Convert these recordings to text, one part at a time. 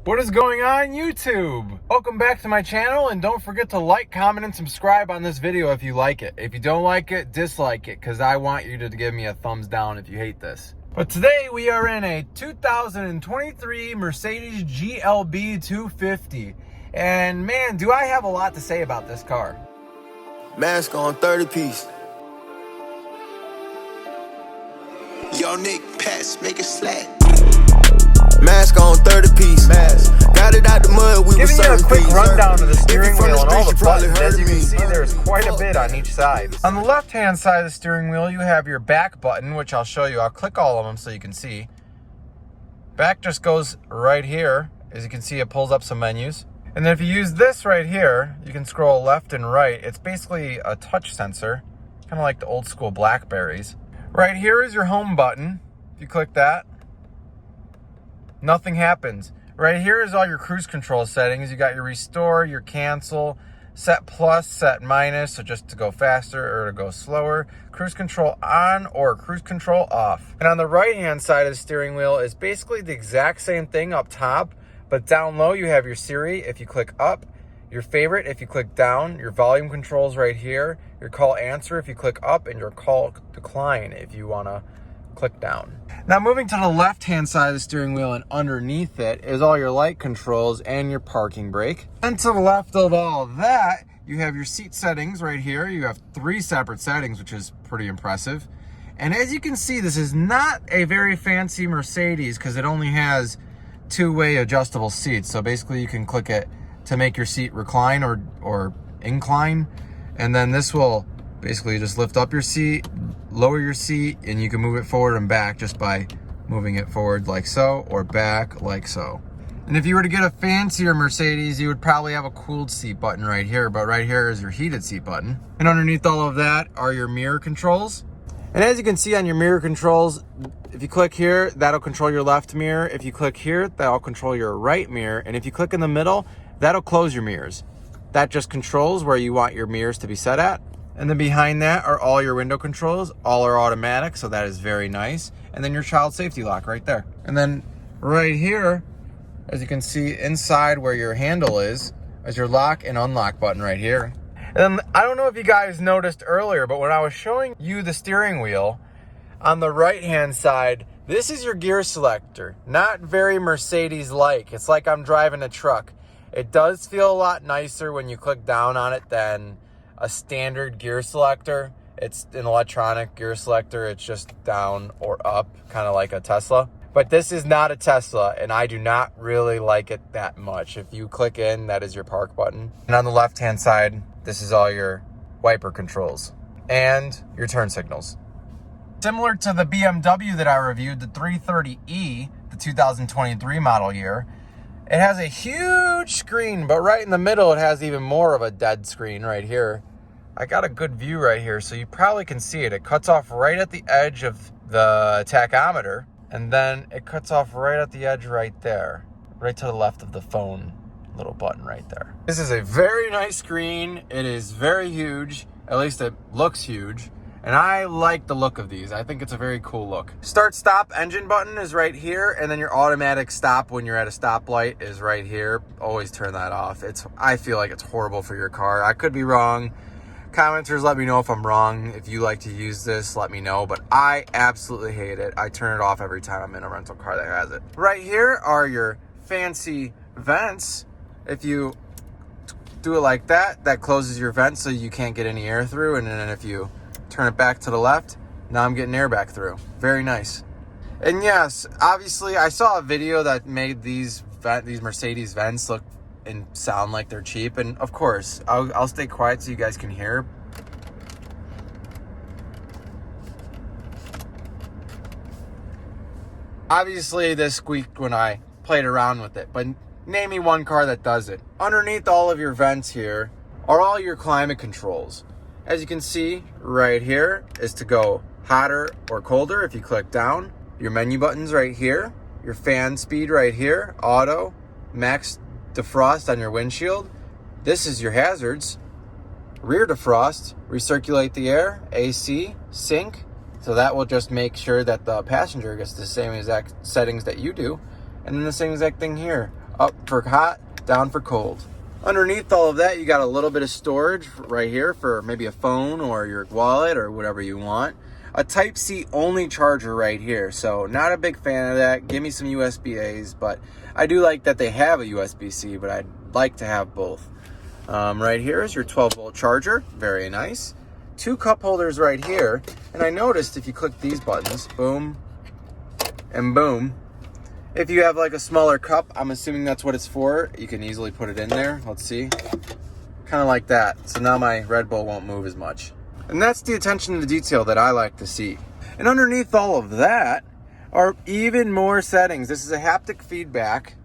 What is going on, YouTube? Welcome back to my channel, and don't forget to like, comment, and subscribe on this video if you like it. If you don't like it, dislike it, because I want you to give me a thumbs down if you hate this. But today we are in a 2023 Mercedes GLB 250. And man, do I have a lot to say about this car. Mask on 30 piece. Yo, Nick, pass, make it slack. Mask on 30 piece. Mask. Got it out the mud. We Giving you a quick rundown of the steering wheel and all the buttons. As you can see, there's quite a bit on each side. On the left-hand side of the steering wheel, you have your back button, which I'll show you. I'll click all of them so you can see. Back just goes right here. As you can see, it pulls up some menus. And then if you use this right here, you can scroll left and right. It's basically a touch sensor, kind of like the old school Blackberries. Right here is your home button. If you click that, nothing happens. Right here is all your cruise control settings. You got your restore, your cancel, set plus, set minus, so just to go faster or to go slower, cruise control on or cruise control off. And on the right hand side of the steering wheel is basically the exact same thing up top, but down low you have your Siri if you click up, your favorite if you click down, your volume controls right here, your call answer if you click up, and your call decline if you want to click down. Now moving to the left hand side of the steering wheel, and underneath it is all your light controls and your parking brake. And to the left of all of that, you have your seat settings right here. You have 3 separate settings, which is pretty impressive. And as you can see, this is not a very fancy Mercedes because it only has 2-way adjustable seats. So basically you can click it to make your seat recline or incline. And then this will basically just lift up your seat, lower your seat, and you can move it forward and back just by moving it forward like so, or back like so. And if you were to get a fancier Mercedes, you would probably have a cooled seat button right here, but right here is your heated seat button. And underneath all of that are your mirror controls. And as you can see on your mirror controls, if you click here, that'll control your left mirror. If you click here, that'll control your right mirror. And if you click in the middle, that'll close your mirrors. That just controls where you want your mirrors to be set at. And then behind that are all your window controls. All are automatic, so that is very nice. And then your child safety lock right there. And then right here, as you can see inside where your handle is your lock and unlock button right here. And I don't know if you guys noticed earlier, but when I was showing you the steering wheel, on the right-hand side, this is your gear selector. Not very Mercedes-like. It's like I'm driving a truck. It does feel a lot nicer when you click down on it than a standard gear selector. It's an electronic gear selector. It's just down or up, kind of like a Tesla. But this is not a Tesla, and I do not really like it that much. If you click in, that is your park button. And on the left-hand side, this is all your wiper controls and your turn signals. Similar to the BMW that I reviewed, the 330e, the 2023 model year, it has a huge screen, but right in the middle, it has even more of a dead screen right here. I got a good view right here, so you probably can see it. It cuts off right at the edge of the tachometer, and then it cuts off right at the edge right there, right to the left of the phone little button right there. This is a very nice screen. It is very huge, at least it looks huge. And I like the look of these. I think it's a very cool look. Start stop engine button is right here, and then your automatic stop when you're at a stoplight is right here. Always turn that off. I feel like it's horrible for your car. I could be wrong. Commenters, let me know if I'm wrong. If you like to use this, let me know. But I absolutely hate it. I turn it off every time I'm in a rental car that has it. Right here are your fancy vents. If you do it like that, that closes your vent so you can't get any air through. And then if you turn it back to the left, now I'm getting air back through. Very nice. And yes, obviously I saw a video that made these Mercedes vents look and sound like they're cheap, and of course I'll stay quiet so you guys can hear. Obviously this squeaked when I played around with it, but name me one car that does it. Underneath all of your vents here are all your climate controls. As you can see, right here is to go hotter or colder if you click down. Your menu buttons right here. Your fan speed right here. Auto, max defrost on your windshield. This is your hazards. Rear defrost, recirculate the air. AC, sync. So that will just make sure that the passenger gets the same exact settings that you do. And then the same exact thing here. Up for hot, down for cold. Underneath all of that, you got a little bit of storage right here for maybe a phone or your wallet or whatever you want. A Type-C only charger right here, so not a big fan of that. Give me some USB-A's, but I do like that they have a USB-C, but I'd like to have both. Right here is your 12-volt charger, very nice. 2 cup holders right here, and I noticed if you click these buttons, boom and boom, if you have like a smaller cup, I'm assuming that's what it's for, you can easily put it in there. Let's see. Kind of like that. So now my Red Bull won't move as much. And that's the attention to detail that I like to see. And underneath all of that are even more settings. This is a haptic feedback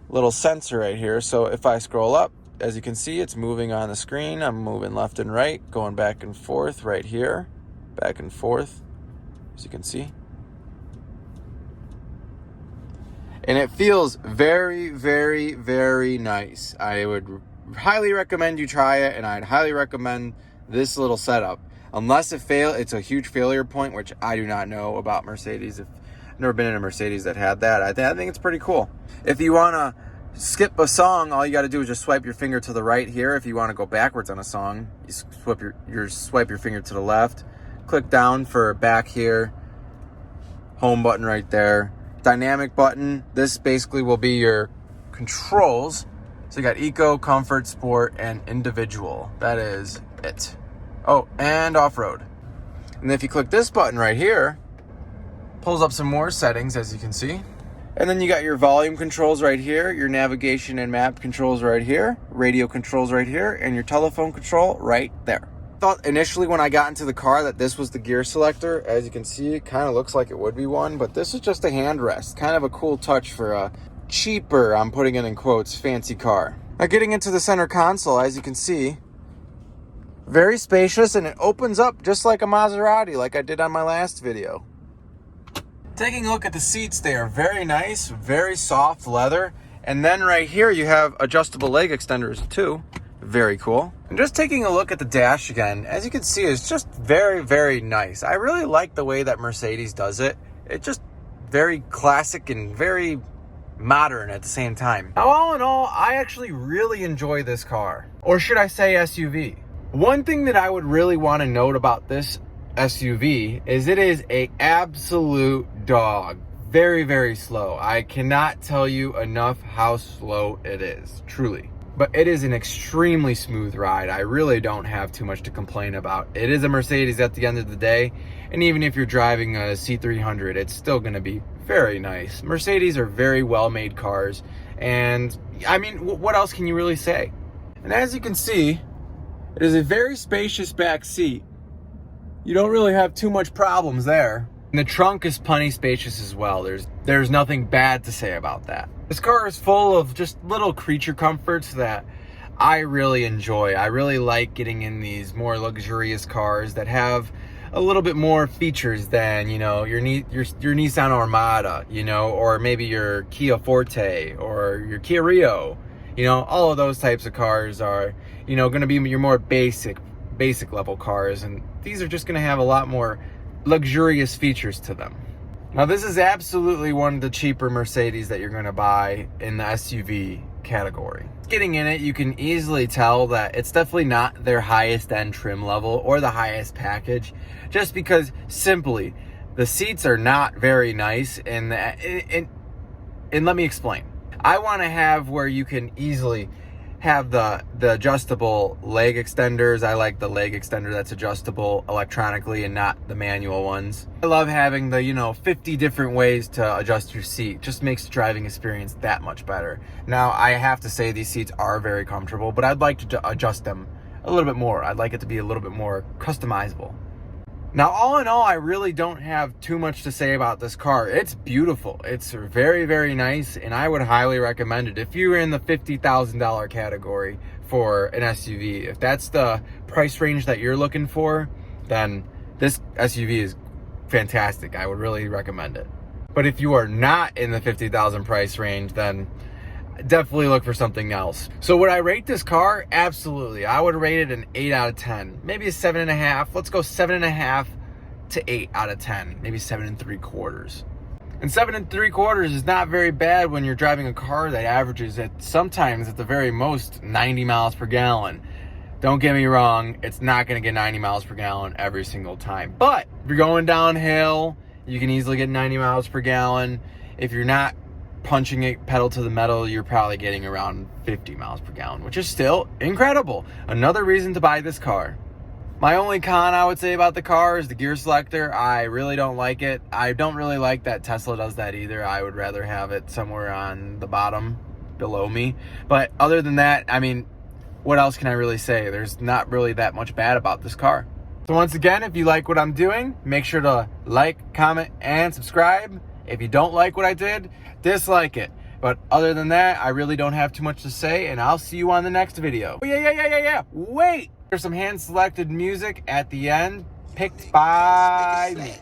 little sensor right here. So if I scroll up, as you can see, it's moving on the screen. I'm moving left and right, going back and forth right here. Back and forth, as you can see. And it feels very, very, very nice. I would highly recommend you try it, and I'd highly recommend this little setup. Unless it's a huge failure point, which I do not know about Mercedes. I've never been in a Mercedes that had that. I think it's pretty cool. If you want to skip a song, all you got to do is just swipe your finger to the right here. If you want to go backwards on a song, you swipe your finger to the left. Click down for back here. Home button right there. Dynamic button. This basically will be your controls. So you got eco, comfort, sport, and individual. That is it. Oh, and off-road. And if you click this button right here, pulls up some more settings, as you can see. And then you got your volume controls right here, your navigation and map controls right here, radio controls right here, and your telephone control right there. Thought initially when I got into the car that this was the gear selector. As you can see, it kind of looks like it would be one, but this is just a hand rest. Kind of a cool touch for a cheaper, I'm putting it in quotes, fancy car. Now getting into the center console, as you can see, very spacious, and it opens up just like a Maserati, like I did on my last video. Taking a look at the seats, they are very nice, very soft leather. And then right here you have adjustable leg extenders too. Very cool. And just taking a look at the dash again, as you can see, it's just very, very nice. I really like the way that Mercedes does it. It's just very classic and very modern at the same time. Now, all in all, I actually really enjoy this car. Or should I say SUV? One thing that I would really want to note about this SUV is it is an absolute dog. Very, very slow. I cannot tell you enough how slow it is, truly. But it is an extremely smooth ride. I really don't have too much to complain about. It is a Mercedes at the end of the day, and even if you're driving a C300, it's still going to be very nice. Mercedes are very well-made cars, and I mean, what else can you really say? And as you can see, it is a very spacious back seat. You don't really have too much problems there. And the trunk is plenty spacious as well. There's nothing bad to say about that. This car is full of just little creature comforts that I really enjoy. I really like getting in these more luxurious cars that have a little bit more features than, you know, your Nissan Armada, you know, or maybe your Kia Forte or your Kia Rio. You know, all of those types of cars are, you know, going to be your more basic level cars, and these are just going to have a lot more luxurious features to them. Now, this is absolutely one of the cheaper Mercedes that you're going to buy in the SUV category. Getting in it, you can easily tell that it's definitely not their highest end trim level or the highest package, just because simply the seats are not very nice. And let me explain. I want to have where you can easily have the adjustable leg extenders. I like the leg extender that's adjustable electronically and not the manual ones. I love having the, you know, 50 different ways to adjust your seat. Just makes the driving experience that much better. Now, I have to say these seats are very comfortable, but I'd like to adjust them a little bit more. I'd like it to be a little bit more customizable. Now, all in all, I really don't have too much to say about this car. It's beautiful. It's very, very nice, and I would highly recommend it. If you're in the $50,000 category for an SUV, if that's the price range that you're looking for, then this SUV is fantastic. I would really recommend it. But if you are not in the $50,000 price range, then definitely look for something else. So would I rate this car? Absolutely. I would rate it an 8 out of 10. Maybe a 7.5. Let's go 7.5 to 8 out of 10. Maybe 7 3/4. And 7 3/4 is not very bad when you're driving a car that averages at sometimes at the very most 90 miles per gallon. Don't get me wrong, it's not going to get 90 miles per gallon every single time. But if you're going downhill, you can easily get 90 miles per gallon. If you're not punching it pedal to the metal, you're probably getting around 50 miles per gallon, which is still incredible. Another reason to buy this car. My only con I would say about the car is the gear selector. I really don't like it. I don't really like that Tesla does that either. I would rather have it somewhere on the bottom below me. But other than that, I mean, what else can I really say? There's not really that much bad about this car. So once again, if you like what I'm doing, make sure to like, comment, and subscribe. If you don't like what I did, dislike it. But other than that, I really don't have too much to say, and I'll see you on the next video. Oh, yeah. Wait! There's some hand-selected music at the end, picked by me.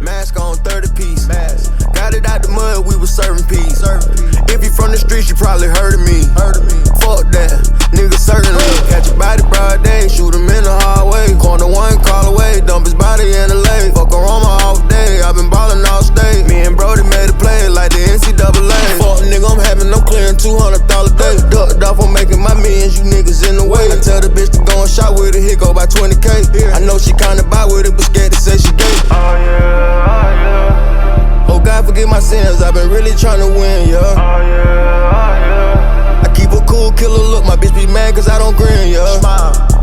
Mask on, 30 piece. Mask. Got it out the mud, we was serving peace. If you from the streets, you probably heard of me. Fuck that, nigga certainly. Catch your body broad day, shoot him in the hallway. Corner one, call away, dump his body in the lake. Fuck around my off day, I've been ballin' all state. Me and Brody made a play like the NCAA. Fuck nigga, I'm having no clearing $200 a day. Ducked off on making my millions, you niggas in the way. I tell the bitch to go and shot with it, hit go by 20K. I know she kinda buy with it, but scared to say she gay. Oh yeah. Oh God, forgive my sins, I've been really tryna win, yeah. Oh yeah. I keep a cool killer look, my bitch be mad cause I don't grin, yeah.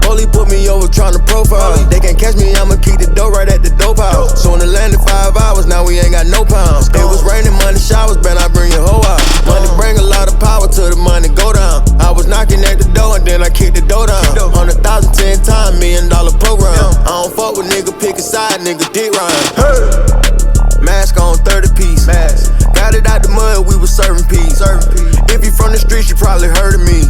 Only put me over tryna profile. They can't catch me, I'ma keep the dough right at the dope house. So in the land in 5 hours, now we ain't got no pounds. It was raining, money showers, man, I bring your hoe out. Money bring a lot of power to the money go down. I was knocking at the door and then I kicked the door down. 100,000 10 times, $1 million program. I don't fuck with nigga, pick a side, nigga, dick rhyme. Mask on, 30 piece. Got it out the mud, we was serving peace. If you from the streets, you probably heard of me.